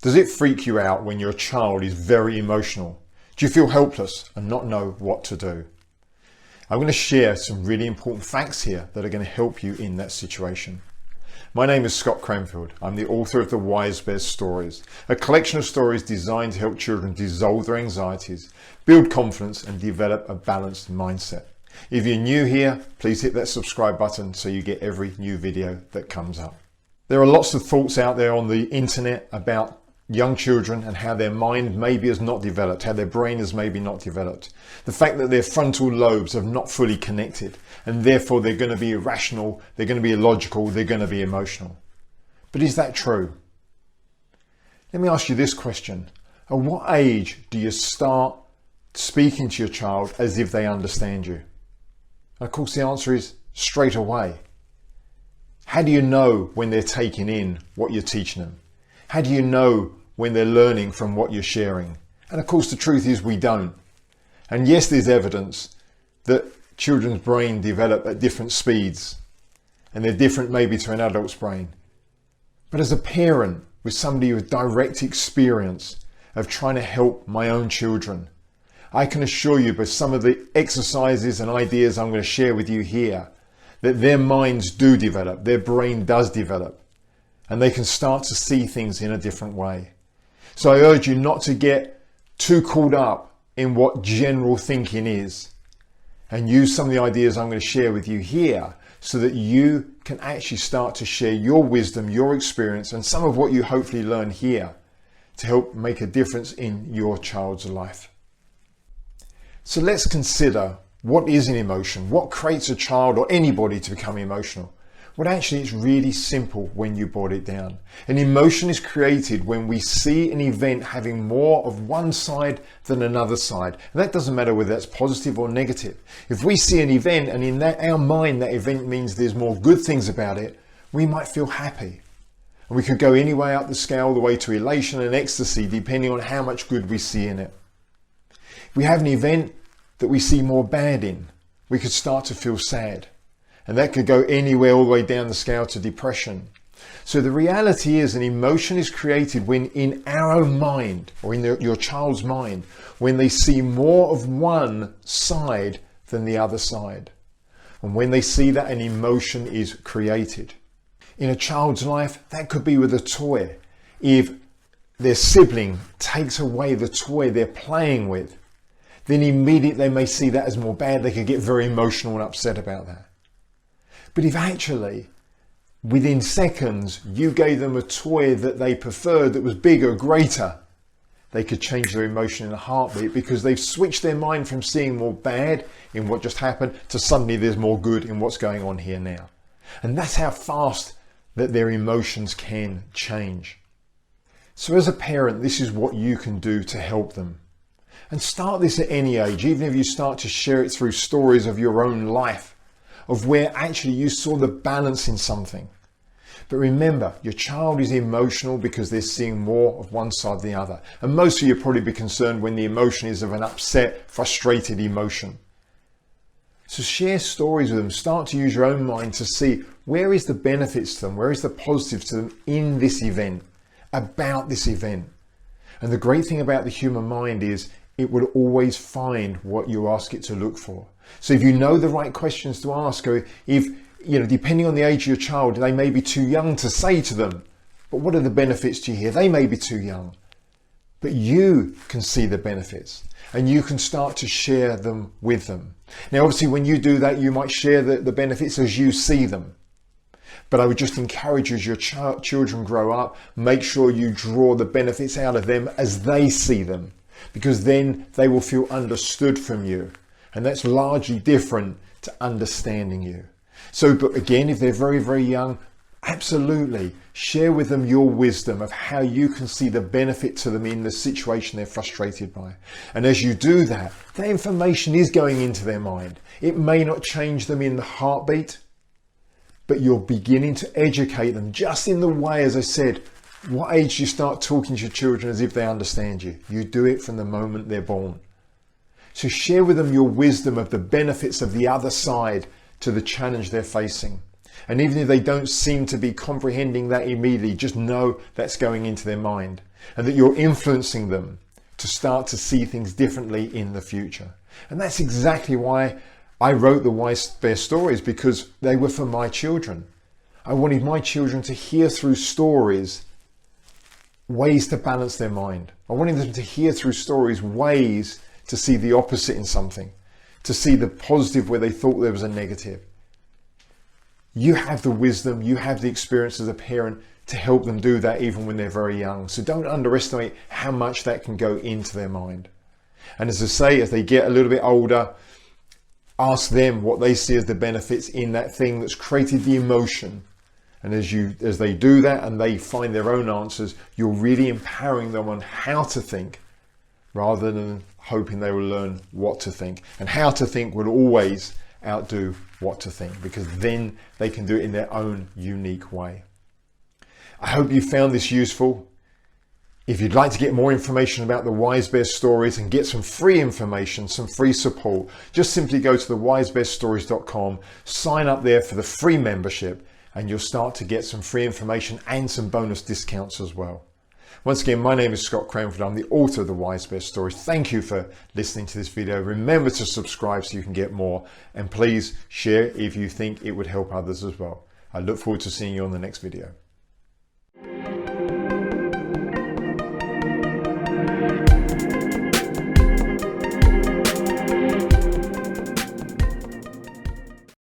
Does it freak you out when your child is very emotional? Do you feel helpless and not know what to do? I'm going to share some really important facts here that are going to help you in that situation. My name is Scott Cranfield. I'm the author of the Wise Bear Stories, a collection of stories designed to help children dissolve their anxieties, build confidence and develop a balanced mindset. If you're new here, please hit that subscribe button so you get every new video that comes up. There are lots of thoughts out there on the internet about young children and how their mind maybe has not developed, how their brain has maybe not developed. The fact that their frontal lobes have not fully connected and therefore they're going to be irrational, they're going to be illogical, they're going to be emotional. But is that true? Let me ask you this question. At what age do you start speaking to your child as if they understand you? And of course the answer is straight away. How do you know when they're taking in what you're teaching them? How do you know when they're learning from what you're sharing? And of course the truth is we don't. And yes, there's evidence that children's brain develop at different speeds and they're different maybe to an adult's brain. But as a parent with somebody with direct experience of trying to help my own children, I can assure you by some of the exercises and ideas I'm going to share with you here that their minds do develop, their brain does develop, and they can start to see things in a different way. So I urge you not to get too caught up in what general thinking is and use some of the ideas I'm going to share with you here so that you can actually start to share your wisdom, your experience, and some of what you hopefully learn here to help make a difference in your child's life. So let's consider what is an emotion, what creates a child or anybody to become emotional. Well, actually, it's really simple when you boil it down. An emotion is created when we see an event having more of one side than another side. And that doesn't matter whether that's positive or negative. If we see an event and in our mind that event means there's more good things about it, we might feel happy. And we could go any way up the scale, the way to elation and ecstasy, depending on how much good we see in it. If we have an event that we see more bad in, we could start to feel sad. And that could go anywhere all the way down the scale to depression. So the reality is an emotion is created when in our own mind or in your child's mind, when they see more of one side than the other side. And when they see that, an emotion is created. In a child's life, that could be with a toy. If their sibling takes away the toy they're playing with, then immediately they may see that as more bad. They could get very emotional and upset about that. But if actually, within seconds, you gave them a toy that they preferred that was bigger, greater, they could change their emotion in a heartbeat because they've switched their mind from seeing more bad in what just happened to suddenly there's more good in what's going on here now. And that's how fast that their emotions can change. So as a parent, this is what you can do to help them. And start this at any age, even if you start to share it through stories of your own life, of where actually you saw the balance in something. But remember, your child is emotional because they're seeing more of one side than the other. And most of you will probably be concerned when the emotion is of an upset, frustrated emotion. So share stories with them. Start to use your own mind to see where is the benefits to them, where is the positives to them in this event, about this event. And the great thing about the human mind is it will always find what you ask it to look for. So if you know the right questions to ask, or if, depending on the age of your child, they may be too young to say to them, but what are the benefits to you here? They may be too young, but you can see the benefits and you can start to share them with them. Now, obviously, when you do that, you might share the benefits as you see them. But I would just encourage you as your children grow up, make sure you draw the benefits out of them as they see them, because then they will feel understood from you. And that's largely different to understanding you. So, but again, if they're very, very young, absolutely share with them your wisdom of how you can see the benefit to them in the situation they're frustrated by. And as you do that, that information is going into their mind. It may not change them in the heartbeat, but you're beginning to educate them just in the way, as I said, what age do you start talking to your children as if they understand you? You do it from the moment they're born. So share with them your wisdom of the benefits of the other side to the challenge they're facing. And even if they don't seem to be comprehending that immediately, just know that's going into their mind. and that you're influencing them to start to see things differently in the future. And that's exactly why I wrote the Wise Bear stories, because they were for my children. I wanted my children to hear through stories ways to balance their mind. I wanted them to hear through stories ways to see the opposite in something, to see the positive where they thought there was a negative. You have the wisdom, you have the experience as a parent to help them do that even when they're very young. So don't underestimate how much that can go into their mind. And as I say, as they get a little bit older, ask them what they see as the benefits in that thing that's created the emotion. And as they do that and they find their own answers, you're really empowering them on how to think rather than hoping they will learn what to think. And how to think will always outdo what to think, because then they can do it in their own unique way. I hope you found this useful. If you'd like to get more information about the Wise Bear stories and get some free information, some free support, just simply go to thewisebearstories.com, sign up there for the free membership, and you'll start to get some free information and some bonus discounts as well. Once again, my name is Scott Cranford. I'm the author of the Wise Bear Stories. Thank you for listening to this video. Remember to subscribe so you can get more, and please share if you think it would help others as well. I look forward to seeing you on the next video.